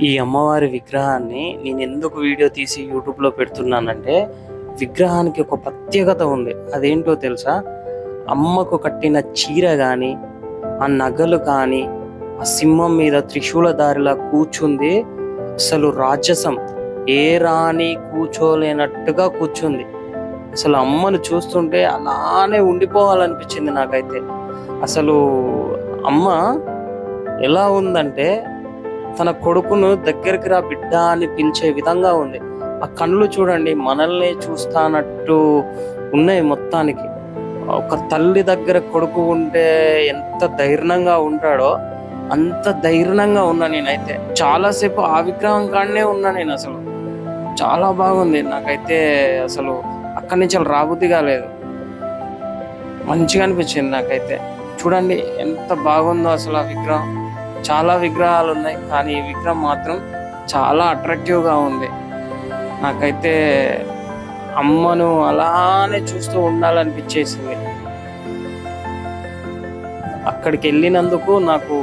ఈ అమ్మవారి విగ్రహాన్ని నేను ఎందుకు వీడియో తీసి యూట్యూబ్లో పెడుతున్నానంటే, విగ్రహానికి ఒక ప్రత్యేకత ఉంది. అదేంటో తెలుసా? అమ్మకు కట్టిన చీర కానీ, ఆ నగలు కానీ, ఆ సింహం మీద త్రిశూలధారిలా కూర్చుంది. అసలు రాజసం, ఏ రాణి కూర్చోలేనట్టుగా కూర్చుంది. అసలు అమ్మను చూస్తుంటే అలానే ఉండిపోవాలనిపించింది నాకైతే. అసలు అమ్మ ఎలా ఉందంటే, తన కొడుకును దగ్గరికి రా బిడ్డ అని పిలిచే విధంగా ఉంది. ఆ కళ్ళు చూడండి, మనల్ని చూస్తానట్టు ఉన్నాయి మొత్తానికి. ఒక తల్లి దగ్గర కొడుకు ఉంటే ఎంత ధైర్యంగా ఉంటాడో అంత ధైర్యంగా ఉన్నా నేనైతే. చాలాసేపు ఆ విగ్రహం కాడనే ఉన్నా నేను అసలు. చాలా బాగుంది నాకైతే. అసలు అక్కడి నుంచి రాబుద్ది కాలేదు. మంచిగా అనిపించింది నాకైతే. చూడండి ఎంత బాగుందో అసలు ఆ విగ్రహం. చాలా విగ్రహాలు ఉన్నాయి, కానీ ఈ విగ్రహం మాత్రం చాలా అట్రాక్టివ్గా ఉంది. నాకైతే అమ్మను అలానే చూస్తూ ఉండాలనిపించేసింది. అక్కడికి వెళ్ళినందుకు నాకు